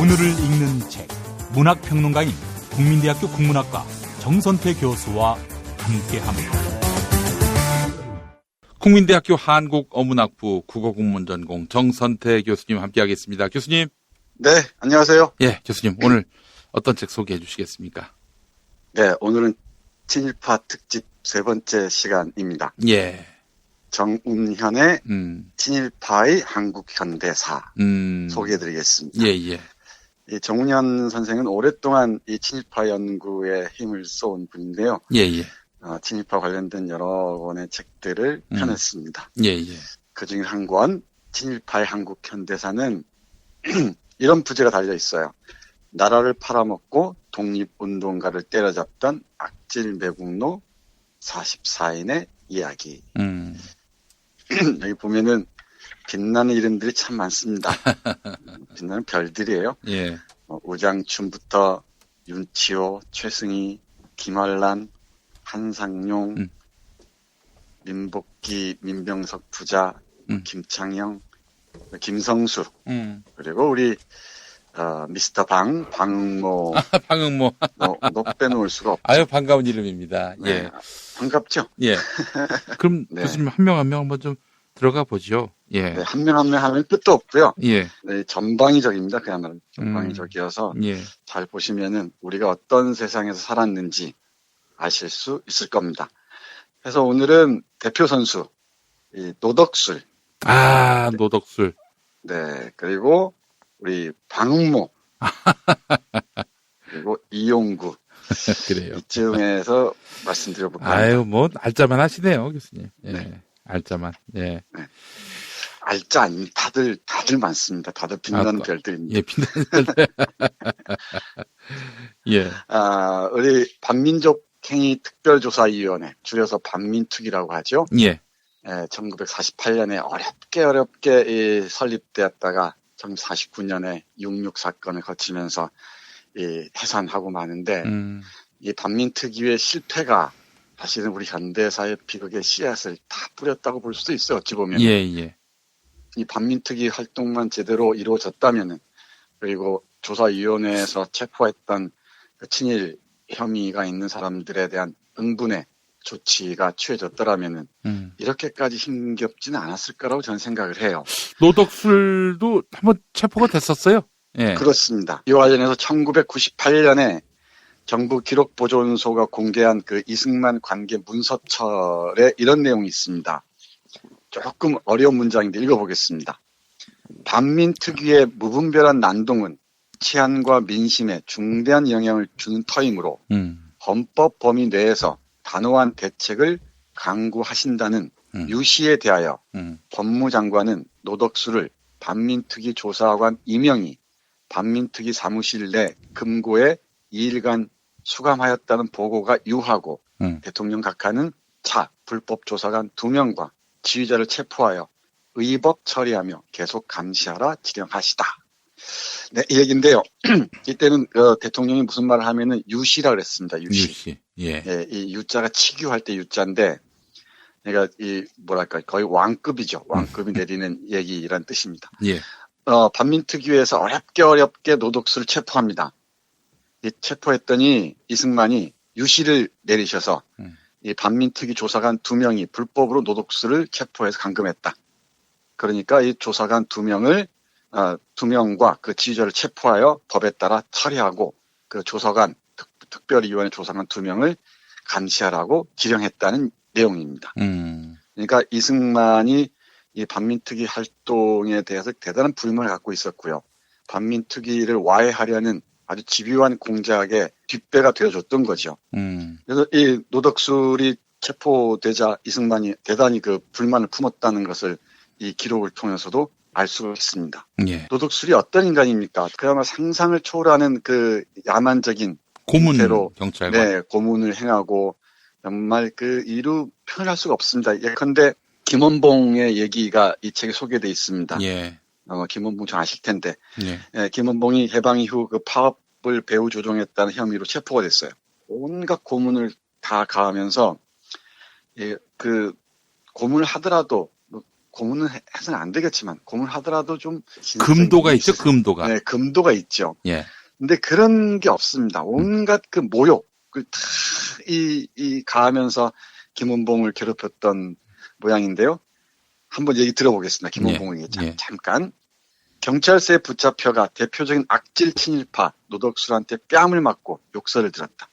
오늘을 읽는 책, 문학평론가인 국민대학교 국문학과 정선태 교수와 함께합니다. 국민대학교 한국어문학부 국어국문전공 정선태 교수님 함께하겠습니다. 교수님. 네, 안녕하세요. 예, 교수님 오늘 어떤 책 소개해 주시겠습니까? 네, 오늘은 친일파 특집 세 번째 시간입니다. 예. 정운현의 친일파의 한국 현대사 소개해드리겠습니다. 예, 예. 이 정운현 선생은 오랫동안 이 친일파 연구에 힘을 쏟은 분인데요. 예, 예. 친일파 관련된 여러 권의 책들을 펴냈습니다. 예, 예. 그중에 한 권, 친일파의 한국 현대사는 이런 부제가 달려 있어요. 나라를 팔아먹고 독립운동가를 때려잡던 악질 매국노 44인의 이야기. 여기 보면은 빛나는 이름들이 참 많습니다. 빛나는 별들이에요. 예. 우장춘부터 윤치호, 최승희, 김환란, 한상용, 민복기, 민병석 부자, 김창영, 김성수, 그리고 우리 미스터 방응모. 방응모. 너 빼놓을 수가 없죠. 아유, 반가운 이름입니다. 예. 네, 반갑죠? 예. 그럼 네. 교수님 한 명 한 명 한번 좀 들어가 보죠. 예. 네, 한 명 한 명 하면 끝도 없고요. 예. 네, 전방위적입니다. 그야말로 전방위적이어서 예. 잘 보시면은 우리가 어떤 세상에서 살았는지 아실 수 있을 겁니다. 그래서 오늘은 대표 선수 이 노덕술. 노덕술. 네, 그리고 우리 방응모. 그리고 이용구. 그래요. 이쯤에서 말씀드려볼까요? 아유, 뭐 알짜만 하시네요, 교수님. 예. 네. 알짜만. 예. 네. 알짜 아니 다들 많습니다. 다들 빛나는 별들입니다. 예, 빛나는 별들. 예. 우리 반민족 행위 특별조사위원회, 줄여서 반민특위라고 하죠. 예. 1948년에 어렵게 설립되었다가 1949년에 6.6 사건을 거치면서 해산하고 마는데 이 반민특위의 실패가 사실은 우리 현대사의 비극의 씨앗을 다 뿌렸다고 볼 수도 있어요. 어찌 보면. 예, 예. 이 반민특위 활동만 제대로 이루어졌다면은, 그리고 조사위원회에서 체포했던 그 친일 혐의가 있는 사람들에 대한 응분의 조치가 취해졌더라면은 이렇게까지 힘겹지는 않았을 거라고 저는 생각을 해요. 노덕술도 한번 체포가 됐었어요. 예. 그렇습니다. 이 관련해서 1998년에 정부 기록보존소가 공개한 그 이승만 관계 문서철에 이런 내용이 있습니다. 조금 어려운 문장인데 읽어보겠습니다. 반민특위의 무분별한 난동은 치안과 민심에 중대한 영향을 주는 터이므로 헌법 범위 내에서 단호한 대책을 강구하신다는 유시에 대하여 법무장관은 노덕수를 반민특위 조사관 임명이 반민특위 사무실 내 금고에 2일간 수감하였다는 보고가 유하고 대통령 각하는 불법 조사관 2명과 지휘자를 체포하여 의법 처리하며 계속 감시하라 지령하시다. 네, 이 얘기인데요. 이때는 대통령이 무슨 말을 하면은 유시라 그랬습니다. 유시. 예. 예, 이 유자가 치규할 때 유자인데, 그러니까 거의 왕급이죠. 왕급이 내리는 얘기란 뜻입니다. 예. 반민특위에서 어렵게 노덕수를 체포합니다. 체포했더니 이승만이 유시를 내리셔서 이 반민특위 조사관 2명이 불법으로 노덕수를 체포해서 감금했다. 그러니까 이 조사관 2명을 2명과 그 지휘자를 체포하여 법에 따라 처리하고 그 조사관 특별위원회 조사관 2명을 감시하라고 지령했다는 내용입니다. 그러니까 이승만이 이 반민특위 활동에 대해서 대단한 불만을 갖고 있었고요. 반민특위를 와해하려는 아주 집요한 공작에 뒷배가 되어줬던 거죠. 그래서 이 노덕술이 체포되자 이승만이 대단히 그 불만을 품었다는 것을 이 기록을 통해서도 알 수가 있습니다. 예. 노덕술이 어떤 인간입니까? 그야말로 상상을 초월하는 그 야만적인 고문 형태로 경찰관. 네, 고문을 행하고 정말 그 이루 표현할 수가 없습니다. 예컨대 김원봉의 얘기가 이 책에 소개되어 있습니다. 예. 김원봉 좀 아실 텐데, 예. 김원봉이 해방 이후 그 파업을 배후 조종했다는 혐의로 체포가 됐어요. 온갖 고문을 다 가하면서 그 고문을 하더라도 고문은 해서는 안 되겠지만 고문하더라도 좀 금도가 있죠, 금도가. 네, 금도가 있죠. 예. 근데 그런 게 없습니다. 온갖 그 모욕을 다 가하면서 김원봉을 괴롭혔던 모양인데요. 한번 얘기 들어보겠습니다. 김원봉의 얘기 잠깐. 경찰서에 붙잡혀가 대표적인 악질 친일파 노덕술한테 뺨을 맞고 욕설을 들었다.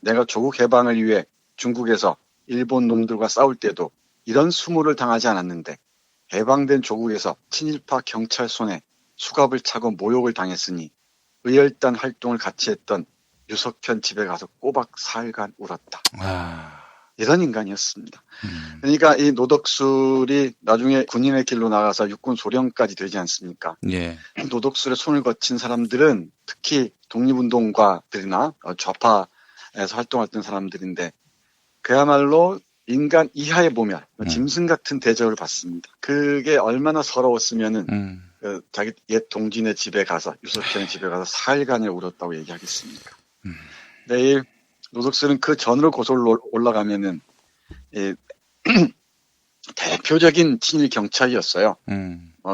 내가 조국 해방을 위해 중국에서 일본 놈들과 싸울 때도 이런 수모를 당하지 않았는데 해방된 조국에서 친일파 경찰 손에 수갑을 차고 모욕을 당했으니 의열단 활동을 같이 했던 유석현 집에 가서 꼬박 4일간 울었다. 이런 인간이었습니다. 그러니까 이 노덕술이 나중에 군인의 길로 나가서 육군 소령까지 되지 않습니까? 예. 노덕술의 손을 거친 사람들은 특히 독립운동가들이나 좌파에서 활동했던 사람들인데 그야말로 인간 이하의 모멸, 짐승 같은 대접을 받습니다. 그게 얼마나 서러웠으면은 자기 옛 동진의 집에 가서 유석현의 집에 가서 4일간을 울었다고 얘기하겠습니까? 네, 노덕술은 그 전으로 고소를 올라가면은 대표적인 친일 경찰이었어요.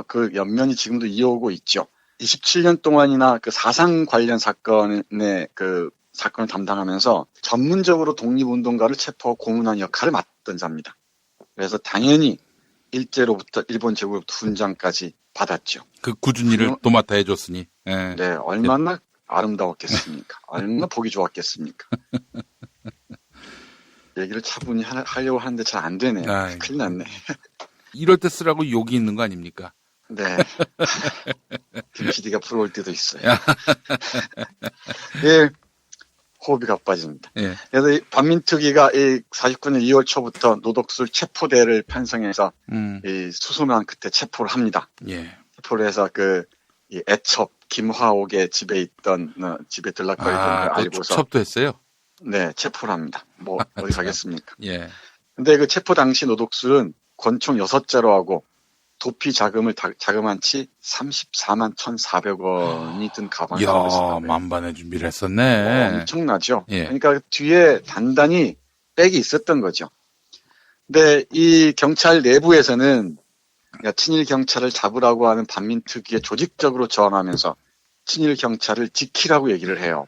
그 연면이 지금도 이어오고 있죠. 27년 동안이나 그 사상 관련 사건의 그 사건을 담당하면서 전문적으로 독립운동가를 체포하고 고문한 역할을 맡던 자입니다. 그래서 당연히 일제로부터 일본 제국으로부터 훈장까지 받았죠. 그 굳은 일을 도맡아 해줬으니. 예. 네, 얼마나 아름다웠겠습니까? 얼마나 보기 좋았겠습니까? 얘기를 차분히 하려고 하는데 잘 안 되네요. 큰일 났네. 이럴 때 쓰라고 욕이 있는 거 아닙니까? 네. 김 PD가 부러울 때도 있어요. 예, 호흡이 가빠집니다. 예. 그래서 이 반민특위가 이 49년 2월 초부터 노덕술 체포대를 편성해서 이 수소만 끝에 체포를 합니다. 예. 체포를 해서 이 애첩 김화옥의 집에 있던 집에 들락거리던 걸 알고서 첩도 했어요? 네, 체포를 합니다. 뭐 어디 가겠습니까? 예. 근데 그 체포 당시 노덕술은 권총 6자로 하고 도피 자금을 자금한 채 34만 1,400원이 든 가방을 갖고 있었다고요. 이야, 만반의 준비를 했었네. 엄청나죠. 예. 그러니까 뒤에 단단히 백이 있었던 거죠. 근데 이 경찰 내부에서는 친일 경찰을 잡으라고 하는 반민특위에 조직적으로 저항하면서 친일 경찰을 지키라고 얘기를 해요.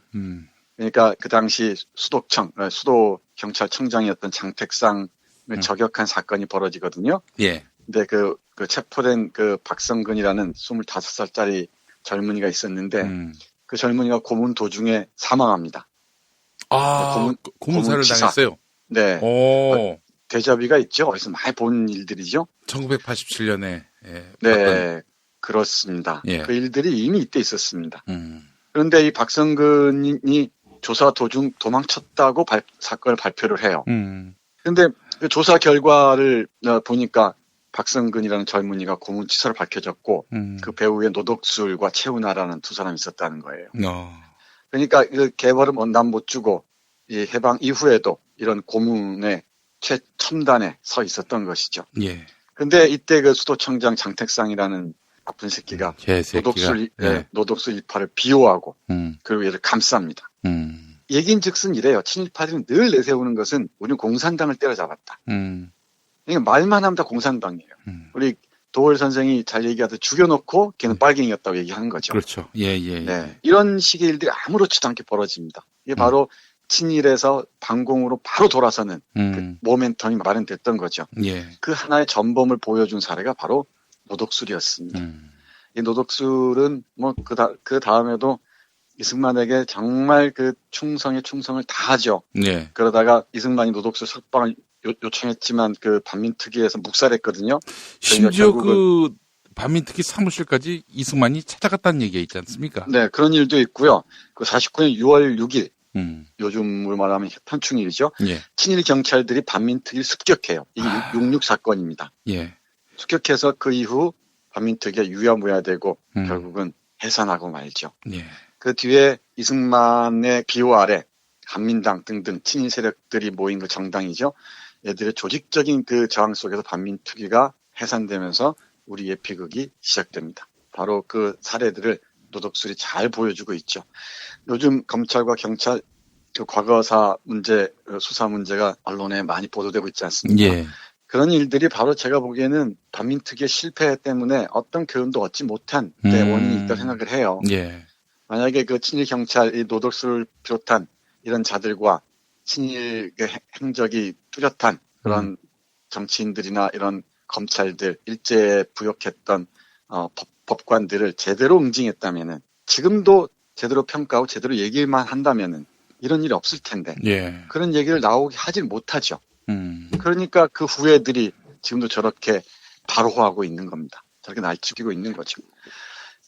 그러니까 그 당시 수도 경찰청장이었던 장택상을 저격한 사건이 벌어지거든요. 예. 근데 그 체포된 그 박성근이라는 25살짜리 젊은이가 있었는데 그 젊은이가 고문 도중에 사망합니다. 고문사를 당했어요? 네. 오. 대자비가 있죠. 어디서 많이 본 일들이죠. 1987년에. 예. 네. 그렇습니다. 예. 그 일들이 이미 이때 있었습니다. 그런데 이 박성근이 조사 도중 도망쳤다고 사건을 발표를 해요. 그런데 그 조사 결과를 보니까 박성근이라는 젊은이가 고문치사로 밝혀졌고 그 배후에 노덕술과 최은하라는 두 사람이 있었다는 거예요. 그러니까 그 개벌은 남 못 주고 이 해방 이후에도 이런 고문의 최첨단에 서 있었던 것이죠. 예. 근데 이때 그 수도청장 장택상이라는 나쁜 새끼가 예. 노덕술 일파를 비호하고 그리고 얘를 감쌉니다. 얘긴즉슨 이래요. 친일파들은 늘 내세우는 것은 우리는 공산당을 때려잡았다. 그러니까 말만 하면 다 공산당이에요. 우리 도월 선생이 잘 얘기하듯 죽여놓고 걔는 빨갱이였다고 얘기하는 거죠. 그렇죠. 예. 네. 이런 식의 일들이 아무렇지도 않게 벌어집니다. 이게 바로 친일에서 반공으로 바로 돌아서는 그 모멘텀이 마련됐던 거죠. 예. 그 하나의 전범을 보여준 사례가 바로 노덕술이었습니다. 이 노덕술은 뭐 그 다음에도 이승만에게 정말 그 충성의 충성을 다하죠. 예. 그러다가 이승만이 노덕술 석방을 요청했지만 그 반민특위에서 묵살했거든요. 심지어 그 반민특위 사무실까지 이승만이 찾아갔다는 얘기가 있지 않습니까? 네, 그런 일도 있고요. 그 49년 6월 6일 요즘으로 말하면 현충일이죠. 예. 친일 경찰들이 반민특위를 습격해요. 이게 6.6 사건입니다. 예. 습격해서 그 이후 반민특위가 유야무야되고 결국은 해산하고 말죠. 예. 그 뒤에 이승만의 비호 아래 한민당 등등 친일 세력들이 모인 그 정당이죠. 얘들의 조직적인 그 저항 속에서 반민특위가 해산되면서 우리 예피극이 시작됩니다. 바로 그 사례들을 노덕술이 잘 보여주고 있죠. 요즘 검찰과 경찰 그 과거사 문제, 수사 문제가 언론에 많이 보도되고 있지 않습니까? 예. 그런 일들이 바로 제가 보기에는 반민특위의 실패 때문에 어떤 교훈도 얻지 못한 데 원인이 있다고 생각을 해요. 예. 만약에 그 친일 경찰, 이 노덕수를 비롯한 이런 자들과 친일 행적이 뚜렷한 그런 정치인들이나 이런 검찰들, 일제에 부역했던 법관들을 제대로 응징했다면은 지금도 제대로 평가하고 제대로 얘기만 한다면은 이런 일이 없을 텐데 예. 그런 얘기를 나오게 하질 못하죠. 음. 그러니까 그 후예들이 지금도 저렇게 발호하고 있는 겁니다. 저렇게 날치기고 있는 거죠.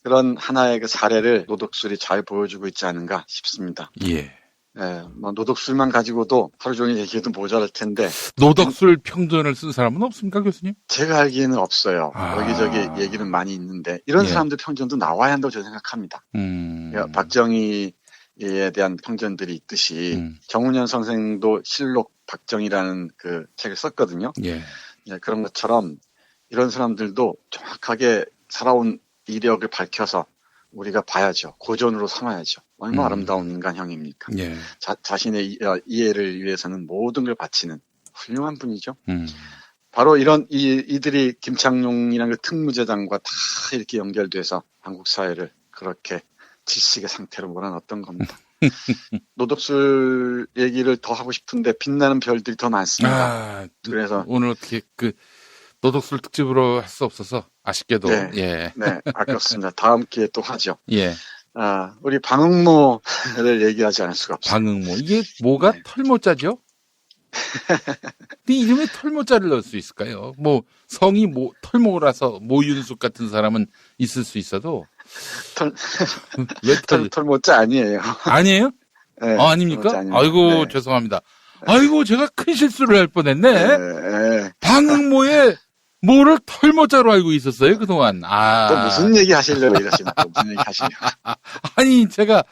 그런 하나의 그 사례를 노덕술이 잘 보여주고 있지 않은가 싶습니다. 예. 예, 뭐 노덕술만 가지고도 하루 종일 얘기해도 모자랄 텐데 노덕술 평전을 쓴 사람은 없습니까, 교수님? 제가 알기에는 없어요. 아. 여기저기 얘기는 많이 있는데 이런 예. 사람들 평전도 나와야 한다고 저는 생각합니다. 박정희에 대한 평전들이 있듯이 정운현 선생도 실록 박정희라는 그 책을 썼거든요. 예. 예, 그런 것처럼 이런 사람들도 정확하게 살아온 이력을 밝혀서 우리가 봐야죠. 고전으로 삼아야죠. 얼마나 아름다운 인간형입니까? 예. 자신의 이해를 위해서는 모든 걸 바치는 훌륭한 분이죠. 음. 바로 이런 이들이 김창룡이라는 그 특무제장과 다 이렇게 연결돼서 한국 사회를 그렇게 질식의 상태로 몰아넣었던 겁니다. 노덕술 얘기를 더 하고 싶은데 빛나는 별들이 더 많습니다. 아, 그래서 오늘 어떻게 그 노덕술 특집으로 할 수 없어서 아쉽게도 네. 예. 네, 아깝습니다. 다음 기회에 또 하죠. 예. 우리 방응모를 얘기하지 않을 수가 없어요. 방응모. 이게 뭐가 네. 털모자죠? 이 이름에 털모자를 넣을 수 있을까요? 뭐 성이 털모라서 모윤숙 같은 사람은 있을 수 있어도 왜 털모자 아니에요. 아니에요? 네, 아닙니까? 털모자 아닙니다. 아이고 네. 죄송합니다. 아이고 제가 큰 실수를 할 뻔했네. 네. 방응모에 뭐를 털모자로 알고 있었어요 그동안. 또 무슨 얘기 하시려고 이러시나? 또 무슨 얘기 하시려고. 아니 제가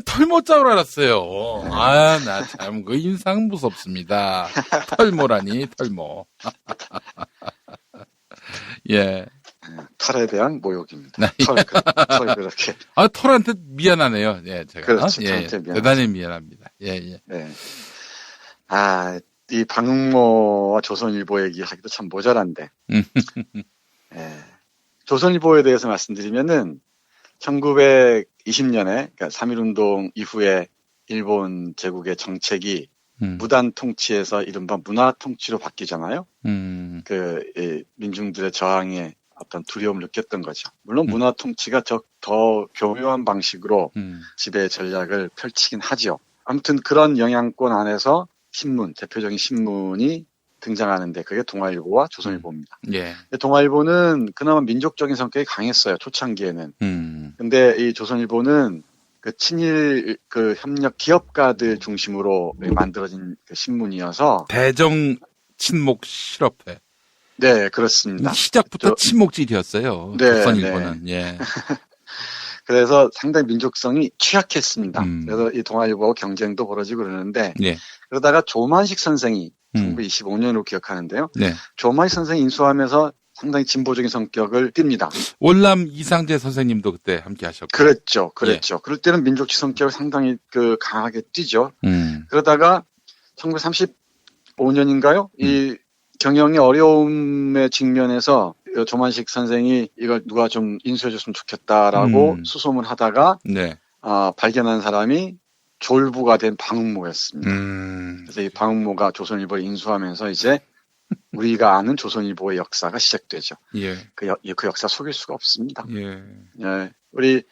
털모자로 알았어요. 나 참 그 인상 무섭습니다. 털모라니 털모. 예. 털에 대한 모욕입니다. 네. 털 그렇게. 털한테 미안하네요. 예, 제가. 그렇죠. 예, 털한테 미안하죠. 대단히 미안합니다. 예, 예. 네. 이 방응모와 조선일보 얘기하기도 참 모자란데. 예. 조선일보에 대해서 말씀드리면은 1920년에 그러니까 3.1운동 이후에 일본 제국의 정책이 무단 통치에서 이른바 문화 통치로 바뀌잖아요. 이 민중들의 저항에 어떤 두려움을 느꼈던 거죠. 물론 문화 통치가 더 교묘한 방식으로 지배 전략을 펼치긴 하죠. 아무튼 그런 영향권 안에서 대표적인 신문이 등장하는데 그게 동아일보와 조선일보입니다. 예. 동아일보는 그나마 민족적인 성격이 강했어요. 초창기에는. 근데 이 조선일보는 그 친일 그 협력 기업가들 중심으로 만들어진 그 신문이어서 대정 친목 실업회. 네, 그렇습니다. 시작부터 친목질이었어요. 네, 조선일보는. 네. 예. 그래서 상당히 민족성이 취약했습니다. 그래서 이 동아일보하고 경쟁도 벌어지고 그러는데 예. 그러다가 조만식 선생이 1925년으로 기억하는데요. 네. 조만식 선생이 인수하면서 상당히 진보적인 성격을 띱니다. 월남 이상재 선생님도 그때 함께 하셨고. 그랬죠. 예. 그럴 때는 민족주의 성격을 상당히 강하게 띠죠. 그러다가 1935년인가요? 이 경영의 어려움에 직면해서 조만식 선생이 이걸 누가 좀 인수해줬으면 좋겠다라고 수소문 하다가 네. 발견한 사람이 졸부가 된 방응모였습니다. 그래서 이 방응모가 조선일보를 인수하면서 이제 우리가 아는 조선일보의 역사가 시작되죠. 예. 그 역사 속일 수가 없습니다. 예. 예. 우리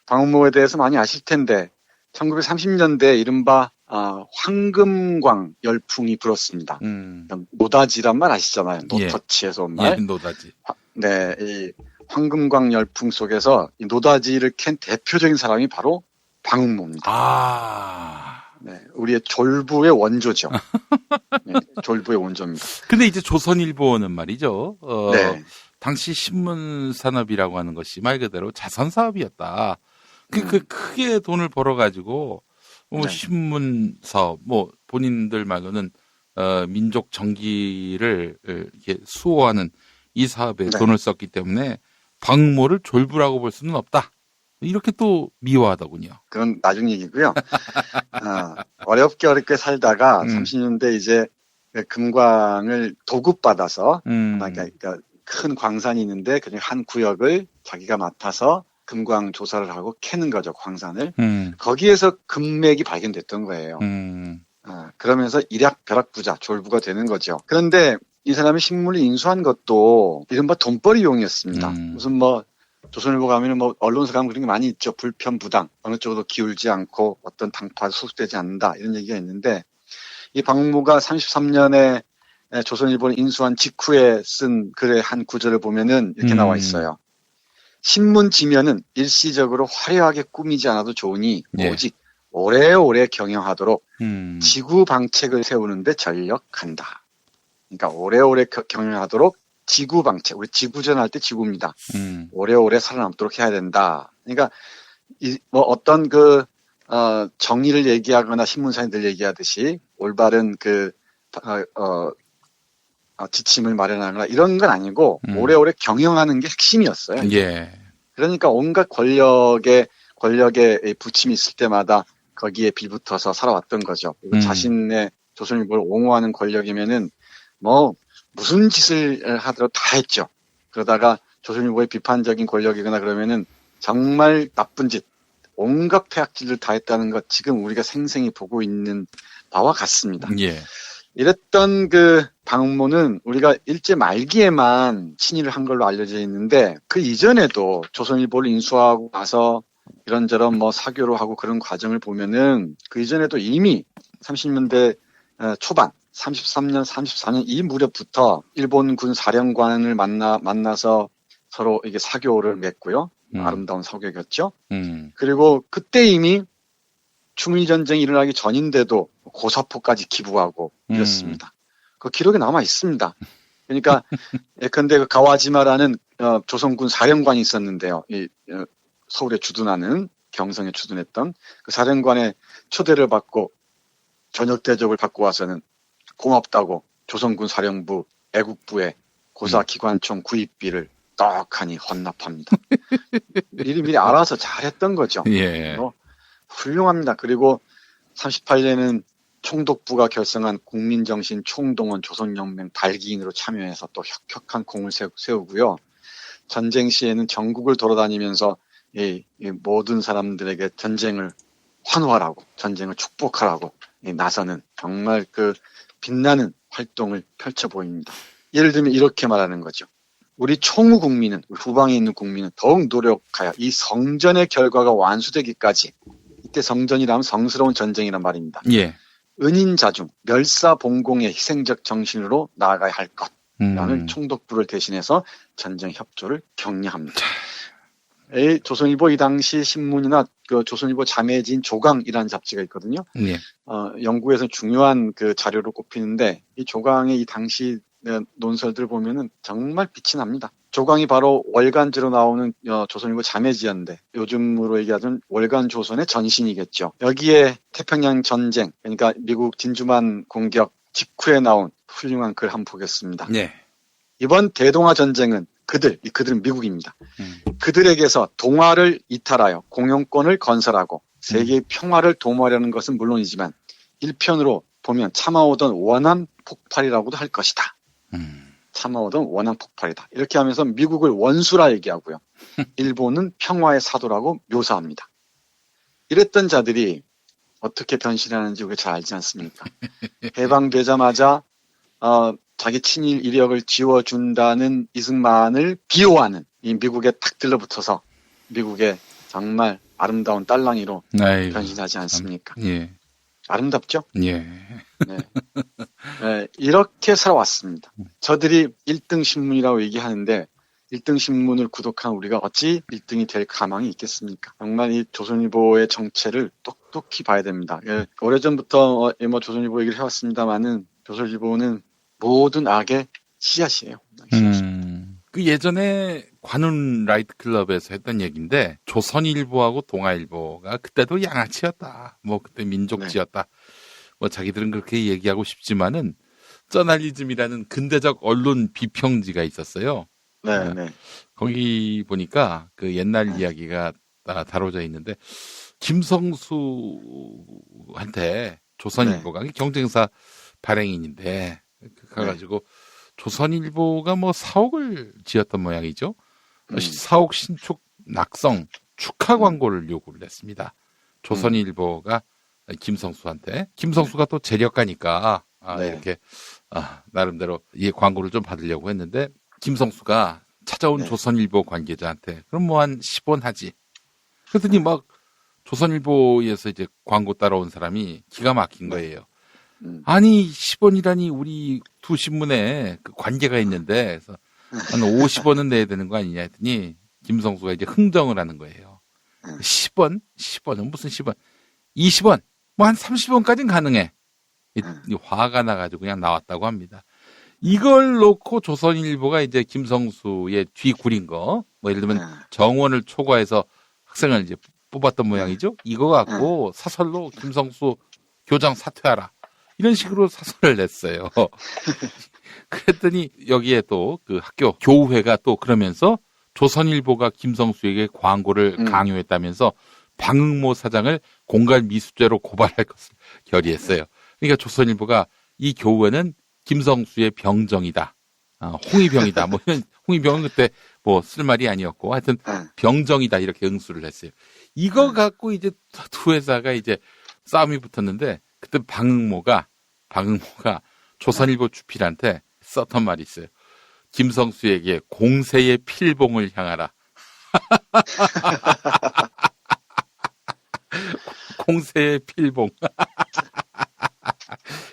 방응모에 대해서 많이 아실 텐데 1930년대 이른바 황금광 열풍이 불었습니다. 노다지란 말 아시잖아요. 노터치에서 온 말. 예, 노다지. 네, 이 황금광 열풍 속에서 이 노다지를 캔 대표적인 사람이 바로 방응모입니다. 네, 우리의 졸부의 원조죠. 네, 졸부의 원조입니다. 근데 이제 조선일보는 말이죠. 네. 당시 신문 산업이라고 하는 것이 말 그대로 자선 사업이었다. 크게 돈을 벌어가지고 네. 신문 사업, 본인들 말로는 민족 정기를 이렇게 수호하는 이 사업에 네. 돈을 썼기 때문에 방모를 졸부라고 볼 수는 없다. 이렇게 또 미워하더군요. 그건 나중 얘기고요. 어렵게 살다가 30년대 이제 금광을 도급받아서 그러니까 큰 광산이 있는데 그냥 한 구역을 자기가 맡아서 금광 조사를 하고 캐는 거죠, 광산을. 거기에서 금맥이 발견됐던 거예요. 그러면서 일약벼락부자, 졸부가 되는 거죠. 그런데 이 사람이 식물을 인수한 것도 이른바 돈벌이용이었습니다. 무슨 뭐 조선일보 가면은 뭐 언론사 가면 그런 게 많이 있죠. 불편부당, 어느 쪽으로 기울지 않고 어떤 당파도 소속되지 않는다 이런 얘기가 있는데 이 박무가 33년에 조선일보를 인수한 직후에 쓴 글의 한 구절을 보면은 이렇게 나와 있어요. 신문 지면은 일시적으로 화려하게 꾸미지 않아도 좋으니 오직 오래오래 경영하도록 지구 방책을 세우는데 전력한다. 그러니까 오래오래 경영하도록 지구 방책, 우리 지구전 할 때 지구입니다. 오래오래 살아남도록 해야 된다. 그러니까 뭐 어떤 정의를 얘기하거나 신문사님들 얘기하듯이 올바른 지침을 마련하거나 이런 건 아니고 오래오래 경영하는 게 핵심이었어요. 예. 그러니까 온갖 권력의 부침이 있을 때마다 거기에 빌붙어서 살아왔던 거죠. 그리고 자신의 조선일보를 옹호하는 권력이면은 뭐 무슨 짓을 하더라도 다 했죠. 그러다가 조선일보의 비판적인 권력이거나 그러면은 정말 나쁜 짓, 온갖 폐악질을 다 했다는 것 지금 우리가 생생히 보고 있는 바와 같습니다. 예. 이랬던 박무는 우리가 일제 말기에만 친일을 한 걸로 알려져 있는데 그 이전에도 조선일보를 인수하고 나서 이런저런 뭐 사교를 하고 그런 과정을 보면은 그 이전에도 이미 30년대 초반 33년, 34년 이 무렵부터 일본군 사령관을 만나서 서로 이게 사교를 맺고요. 아름다운 사교였죠. 그리고 그때 이미 충일전쟁이 일어나기 전인데도 고사포까지 기부하고 이랬습니다. 그 기록에 남아 있습니다. 그러니까 예컨대 그 가와지마라는 조선군 사령관이 있었는데요. 서울에 주둔하는 경성에 주둔했던 그 사령관의 초대를 받고 저녁 대접을 받고 와서는 고맙다고 조선군 사령부 애국부에 고사기관총 구입비를 떡하니 헌납합니다. 미리 알아서 잘했던 거죠. 예. 훌륭합니다. 그리고 38년에는 총독부가 결성한 국민정신 총동원 조선연맹 발기인으로 참여해서 또 혁혁한 공을 세우고요. 전쟁 시에는 전국을 돌아다니면서 이 모든 사람들에게 전쟁을 환호하라고, 전쟁을 축복하라고 나서는 정말 빛나는 활동을 펼쳐 보입니다. 예를 들면 이렇게 말하는 거죠. 우리 총후 국민은, 우리 후방에 있는 국민은 더욱 노력하여 이 성전의 결과가 완수되기까지, 이때 성전이라면 성스러운 전쟁이란 말입니다. 예. 은인자중, 멸사봉공의 희생적 정신으로 나아가야 할 것라는 총독부를 대신해서 전쟁 협조를 격려합니다. 조선일보 이 당시 신문이나 조선일보 자매지인 조강이라는 잡지가 있거든요. 예. 영국에서 중요한 자료로 꼽히는데 이 조강의 이 당시 논설들 보면은 정말 빛이 납니다. 조강이 바로 월간지로 나오는 조선일보 자매지였는데 요즘으로 얘기하자면 월간 조선의 전신이겠죠. 여기에 태평양 전쟁, 그러니까 미국 진주만 공격 직후에 나온 훌륭한 글 한번 보겠습니다. 네. 이번 대동아 전쟁은 그들은 미국입니다. 그들에게서 동아를 이탈하여 공영권을 건설하고 세계의 평화를 도모하려는 것은 물론이지만 일편으로 보면 참아오던 원한 폭발이라고도 할 것이다. 참아오던 원한 폭발이다. 이렇게 하면서 미국을 원수라 얘기하고요. 일본은 평화의 사도라고 묘사합니다. 이랬던 자들이 어떻게 변신하는지 우리가 잘 알지 않습니까? 해방되자마자 자기 친일 이력을 지워준다는 이승만을 비호하는 이 미국에 탁 들러붙어서 미국의 정말 아름다운 딸랑이로 변신하지 않습니까? 예. 아름답죠? 예. 네. 네, 이렇게 살아왔습니다. 저들이 1등 신문이라고 얘기하는데 1등 신문을 구독한 우리가 어찌 1등이 될 가망이 있겠습니까? 정말 이 조선일보의 정체를 똑똑히 봐야 됩니다. 오래전부터 조선일보 얘기를 해왔습니다만은 조선일보는 모든 악의 씨앗이에요. 그 예전에 관훈 라이트 클럽에서 했던 얘기인데 조선일보하고 동아일보가 그때도 양아치였다. 뭐 그때 민족지였다. 네. 뭐 자기들은 그렇게 얘기하고 싶지만은 저널리즘이라는 근대적 언론 비평지가 있었어요. 네, 네. 거기 보니까 그 옛날 이야기가 다뤄져 있는데 김성수한테 조선일보가 경쟁사 발행인인데 가가지고 조선일보가 뭐 사옥을 지었던 모양이죠. 사옥 신축 낙성 축하 광고를 요구를 했습니다. 조선일보가 김성수한테. 김성수가 또 재력가니까 네. 이렇게 나름대로 이 광고를 좀 받으려고 했는데 김성수가 찾아온 네. 조선일보 관계자한테 그럼 뭐 한 10원 하지. 그랬더니 막 조선일보에서 이제 광고 따라온 사람이 기가 막힌 거예요. 아니 10원이라니 우리 두 신문에 그 관계가 있는데 그래서 한 50원은 내야 되는 거 아니냐 했더니 김성수가 이제 흥정을 하는 거예요. 10원? 10원은 무슨 10원? 20원? 뭐 한 30원까지는 가능해. 이 화가 나가지고 그냥 나왔다고 합니다. 이걸 놓고 조선일보가 이제 김성수의 뒤구린 거, 뭐 예를 들면 정원을 초과해서 학생을 이제 뽑았던 모양이죠. 이거 갖고 사설로 김성수 교장 사퇴하라. 이런 식으로 사설을 냈어요. 그랬더니 여기에 또 그 학교 교우회가 또 그러면서 조선일보가 김성수에게 광고를 강요했다면서 방응모 사장을 공갈 미수죄로 고발할 것을 결의했어요. 그러니까 조선일보가 이 교우회는 김성수의 병정이다. 홍위병이다. 뭐 이런 홍위병은 그때 뭐 쓸 말이 아니었고 하여튼 병정이다 이렇게 응수를 했어요. 이거 갖고 이제 두 회사가 이제 싸움이 붙었는데 그때 방응모가 조선일보 주필한테 썼던 말이 있어요. 김성수에게 공세의 필봉을 향하라. 공세의 필봉.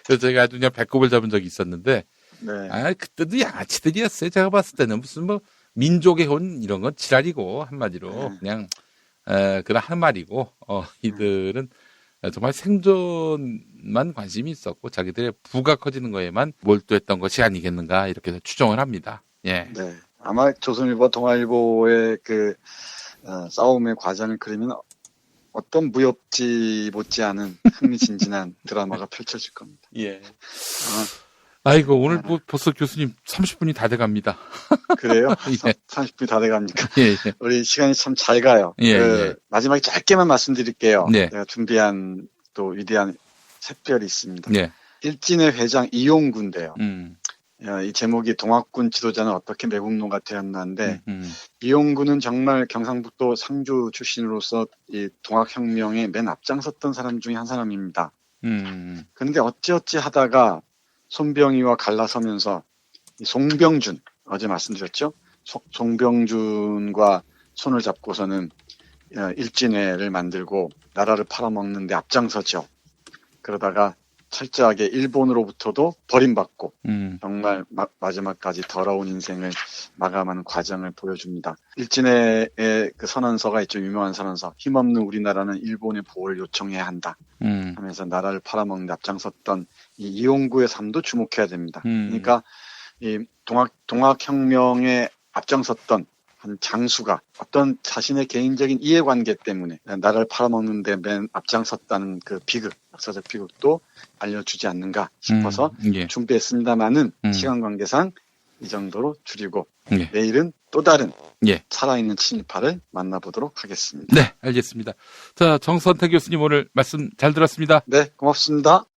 그래서 제가 아주 그냥 배꼽을 잡은 적이 있었는데, 네. 그때도 양아치들이었어요. 제가 봤을 때는 무슨 뭐 민족의 혼 이런 건 지랄이고 한마디로 그냥 그런 한 말이고 이들은 정말 생존만 관심이 있었고 자기들의 부가 커지는 거에만 몰두했던 것이 아니겠는가 이렇게 추정을 합니다. 예. 네. 아마 조선일보, 동아일보의 그 싸움의 과정을 그리면 어떤 무협지 못지않은 흥미진진한 드라마가 펼쳐질 겁니다. 예. 아이고 오늘 뭐 벌써 교수님 30분이 다 돼갑니다. 그래요? 예. 30분이 다 돼갑니까? 예. 우리 시간이 참 잘 가요. 예. 마지막에 짧게만 말씀드릴게요. 네. 제가 준비한 또 위대한 샛별이 있습니다. 예. 일진의 회장 이용구인데요. 이 제목이 동학군 지도자는 어떻게 매국노가 되었나인데 이용구는 정말 경상북도 상주 출신으로서 이 동학혁명에 맨 앞장섰던 사람 중에 한 사람입니다. 그런데 어찌어찌 하다가 손병희와 갈라서면서 이 송병준, 어제 말씀드렸죠? 송병준과 손을 잡고서는 일진회를 만들고 나라를 팔아먹는 데 앞장서죠. 그러다가 철저하게 일본으로부터도 버림받고 정말 마지막까지 더러운 인생을 마감하는 과정을 보여줍니다. 일진회의 그 선언서가 있죠. 유명한 선언서. 힘없는 우리나라는 일본의 보호를 요청해야 한다 하면서 나라를 팔아먹는 데 앞장섰던 이 이용구의 삶도 주목해야 됩니다. 그러니까 이 동학혁명에 앞장섰던 한 장수가 어떤 자신의 개인적인 이해관계 때문에 나라를 팔아먹는 데 맨 앞장섰다는 그 비극, 역사적 비극도 알려주지 않는가 싶어서 예. 준비했습니다마는 시간 관계상 이 정도로 줄이고 예. 내일은 또 다른 예. 살아있는 친일파를 만나보도록 하겠습니다. 네, 알겠습니다. 자, 정선태 교수님 오늘 말씀 잘 들었습니다. 네, 고맙습니다.